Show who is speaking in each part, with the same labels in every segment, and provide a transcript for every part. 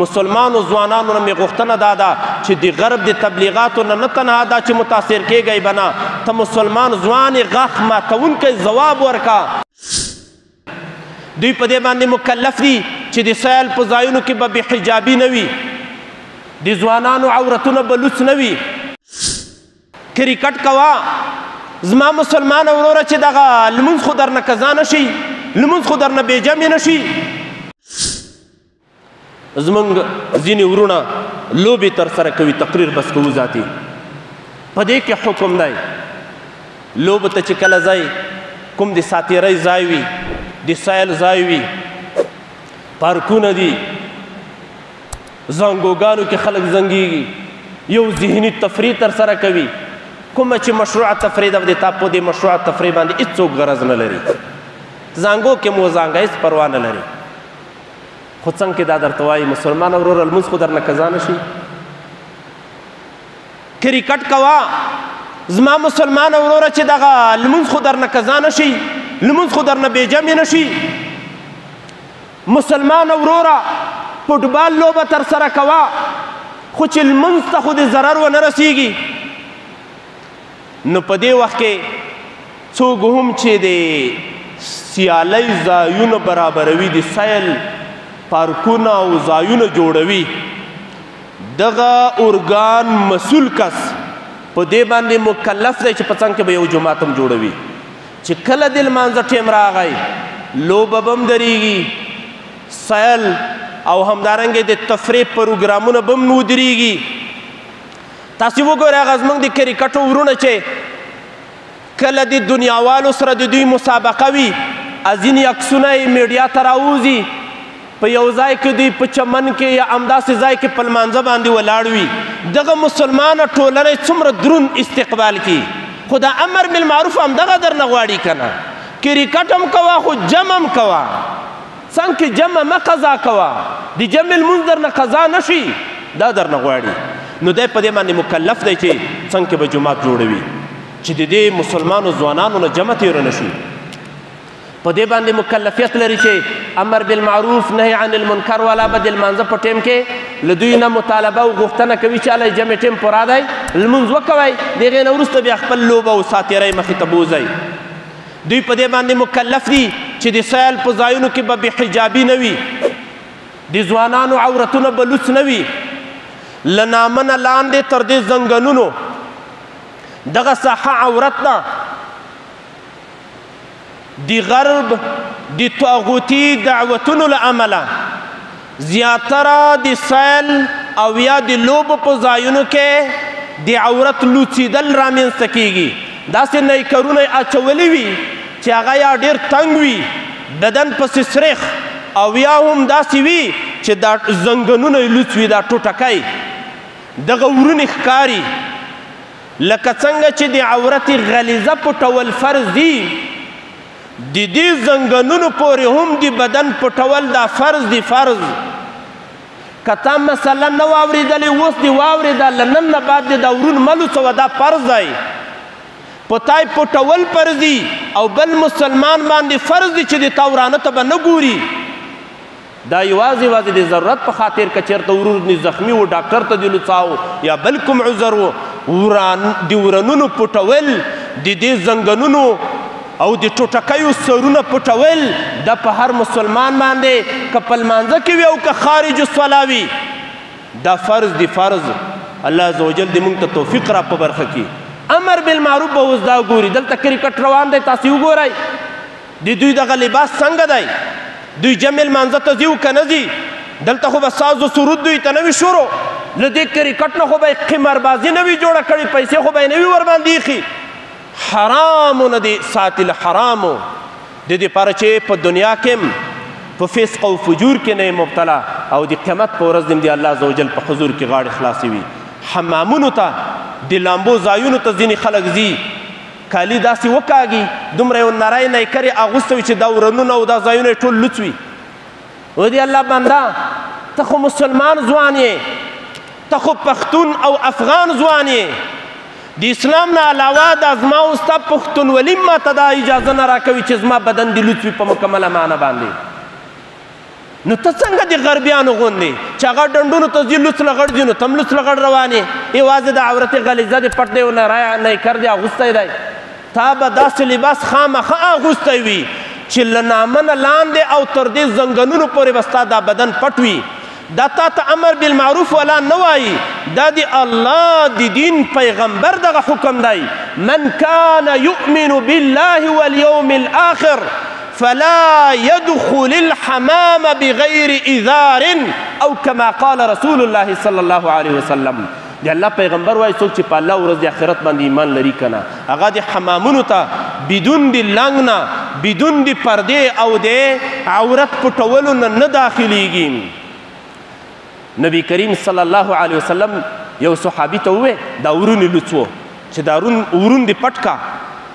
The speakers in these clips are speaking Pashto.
Speaker 1: مسلمانو ځوانانو نه مې غوښتنه دا ده چې د غرب د تبلیغاتو نه تنها دا چې متاثر کیږئ به نه، ته مسلمان ځوان یې غاښ ماتونکی ځواب ورکه. دوی په دې باندې مکلف دي چې د سیل په ځایونو کې به بې حجابي نه وي، د ځوانانو عورتونه به لوڅ نه وي. کرکټ کوه زما مسلمان وروره چې دغه لمونځ خو درنه قضا نه شي، لمونځ خو درنه بېجمع نه شي. زمونږ ځینې ورونه لوبې ترسره کوي، تقریر بس کوو ذاتي. په دې کې حکم دی لوبو ته چې کله ځئ کوم د ساتیرۍ ځای وي، د سیل ځای وي، پارکونه دي، زانګوګانو کې خلک زنګېږي، یو ذهني تفریح ترسره کوي. کومه چې مشروع تفریح ده د تا په دې مشروع تفریح باندې هېڅوک غرض نه لري. زانګو کې مو زانګه هېڅ پروا نه لري. خو څنګه کې دا درته وایي مسلمان وروره لمونځ خو درنه قضا نه شي. کرکټ کوه زما مسلمان وروره چې دغه لمونځ خو درنه قضا نه شي، لمونځ خو درنه بېجمع نه شي. مسلمان وروره فوټبال لوبه ترسره کوه خو چې لمونځ ته خو د ضرر ونه رسیږي. نو په دې وخت کې څوک هم چې د سیالۍ ځایونه برابروي، د سیل پارکونه او ځایونه جوړوي، دغه ارګان مسؤل کس په دې باندې مکلف دی چې په څنګ کې به یو جومات هم جوړوي چې کله د لمانځه ټیم راغی لوبه به هم درېږي، سیل او همدارنګې د تفریح پروګرامونه به هم ودرېږي. تاسې وګورئ هغه زموږ د کرکټو ورونه چې کله د دنیاوالو سره د دوی مسابقه وي، ځینې عکسونه یې میډیا ته راوځي، په یو ځای کې دوی په چمن کې یا همداسې ځای کې په لمانځه باندې ولاړ وي. دغه مسلمانه ټولنه څومره دروند استقبال کي. خو دا امر بالمعروف همدغه درنه غواړي که نه. کرکټ هم کوه خو جمع هم کوه، څنګ کې جمع مه قضا کوه، د جمع لمونځ درنه قضا نه شي، دا درنه غواړي. نو دی په دې باندې مکلف دی چې څنګ کې به جومات جوړوي چې د دې مسلمانو ځوانانو نه جمع تېره نه شي. په دې باندې مکلفیت لري چې امر بالمعروف نهی عن المنکر والا به د لمانځه په ټیم کې له دوی نه مطالبه او غوښتنه کوي چې هله جمع ټیم پوره دی، لمونځ وکوئ، د هغې نه وروسته بیا خپل لوبه او ساتیرۍ مخې ته بوځئ. دوی په دې باندې مکلف دي چې د سیل په ځایونو کې به بې حجابي نه وي، د ځوانانو عورتونه به لوڅ نه وي، له نامه نه لاندې تر دې زنګنونو دغه ساحه عورت ده. د غرب د طاغوتي دعوتونو له امله زیاتره د سیل او یا د لوبو په ځایونو کې د عورت لوڅېدل رامنځته کیږي. داسې نیکرونه یې اچولي وي چې هغه یا ډېر تنګ وي، بدن پسې سریخ، او یا هم داسې وي چې دا زنګنونه یې لوڅ وي، دا ټوټکی دغه ورونې ښکاري. لکه څنګه چې د عورت غلیظه پټول فرض دي، د دې زنګنونو پورې هم د بدن پټول دا فرض دی. فرض که تا مثلا نه واورېدلې اوس دې واورېده، له نن نه بعد دې دا ورون مه لوڅوه، دا فرض دی. په تای پټول فرض دي او بل مسلمان باندې فرض دی چې د تا ورانه ته به نه ګوري. دا یوازې د ضرورت په خاطر که چېرته ورور دې زخمي و ډاکټر ته دې لوڅاو یا بل کوم عذر و، د ورانونو پټول، د دې زنګنونو او د ټوټکیو سرونه پټول دا په هر مسلمان باندې که په لمانځه کې وي او که خارج الصلا وي دا فرض دی. فرض الله عز وجل دې موږ ته توفیق را په برخه کړي. امر بالمعروف به اوس دا ګوري. دلته کرکټ روان دی، تاسې وګورئ د دوی دغه لباس څنګه دی، دوی جمع لمانځه ته ځي او که نه ځي. دلته خو به ساز و سرود دوی ته نه وي شروع، له دې کرکټ نه خو به یې قماربازي نه وي جوړه کړې، پیسې خو به یې نه وي ورباندې ایښي. حرامو نه دی ساتل، حرامو د دې پاره چې په دنیا کې هم په فسق او فجور کې نه مبتلا او د قیامت په ورځ د الله عز وجل په حضور کې غاړې خلاصې وي. حمامونو ته د لامبو ځایونو ته ځینې خلک ځي، کالي داسې وکاږي، دومره یو نری نیکر یې اغوستی وي چې دا ورنونه او دا ځایونه یې ټول لوڅ وي. و دې الله بنده ته خو مسلمان ځوان یې، ته خو پښتون او افغان ځوان یې، د اسلام نه علاوه دا زما او ستا پښتونولي ما ته دا اجازه نه راکوي چې زما بدن دې لوڅ وي په مکمله معنه باندې. نو ته څنګه د غربیانو غوندې چې هغه ډنډونو ته ځي لوڅ لغړ ځي نو ته هم لوڅ لغړ روانې یوازې د عورت غلیظه دې پټ دی نیکر دې اغوستی دی تا به داسې لباس خامخا اغوستی وي چې له نامه نه لاندې او تر دې زنګنونو پورې به ستا دا بدن پټ وي دا تا ته امر بالمعروف ولا نه وایي دا د الله د دین پیغمبر دغه حکم دی من کان یؤمن بالله والیوم الاخر فلا يدخل الحمام بغیر اذار او كما قال رسول الله صلی الله علیه وسلم د الله پیغمبر وایي څوک چې په الله ورځ د آخرت باندې ایمان لري که نه هغه د حمامونو ته بدون د لنګ نه بدون د پردې او د عورت پټولو نه داخلیږي نبی کریم صلی الله علیه وسلم یو صحابي ته وویل دا ورون لوڅ و چې دا ورون دې پټ کا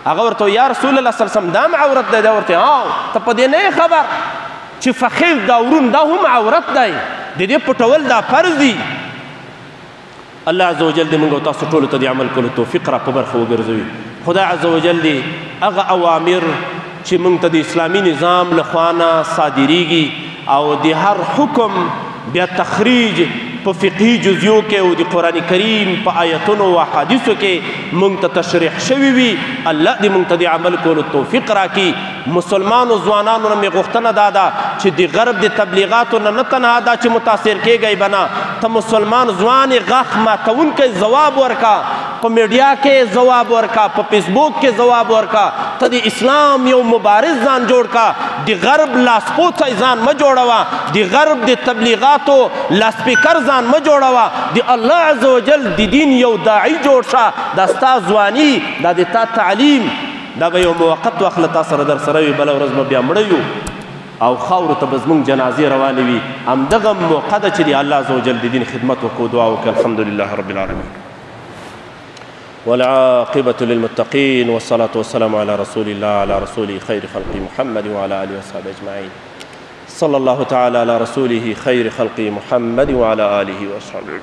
Speaker 1: هغه ورته یا رسول الله صلی الله علیه وسلم دا هم عورت دی دا ورته ته په دې نه یې خبر چې فخذ دا ورون دا هم عورت دی د دې پټول دا فرض دي الله عز وجل دې موږ او تاسو ټولو ته د عمل کولو توفیق را په برخه وګرځوي خدای عز وجل دې هغه اوامر چې موږ ته د اسلامي نظام له خوا نه صادریږي او د هر حکم بیا تخریج په فقهي جزیو کې او د قرآن کریم په آیتونو او احادیثو کې موږ ته تشریح شوي وي الله دې موږ ته د عمل کولو توفیق راکړي مسلمانو ځوانانو نه مې غوښتنه دا ده چې د غرب د تبلیغاتو نه تنها دا چې متاثر کېږئ به نه ته مسلمان ځوان یې غاښ ماتونکی ځواب ورکه په میډیا کې ځواب ورکه په فیسبوک کې ځواب ورکه ته د اسلام یو مبارز ځان جوړ کا د غرب لاسپوڅی ځان مه جوړوه د غرب د تبلیغاتو لاسپیکر ځان مه جوړوه د الله عز وجل د دین یو داعي جوړ شه دا ستا ځواني دا د تا تعلیم دا به یو موقت وخت له تا سره در سره وي بله ورځ به بیا مړه یو او خاورو ته به زموږ جنازې روانې وي همدغه موقع ده چې د الله عز وجل د دین خدمت وکړو دعا وکړه الحمدلله رب العالمين والعاقبة للمتقين والصلاة والسلام على رسول الله على رسوله خير خلق محمد وعلى آله وصحبه أجمعين صلى الله تعالى على رسوله خير خلق محمد وعلى آله وصحبه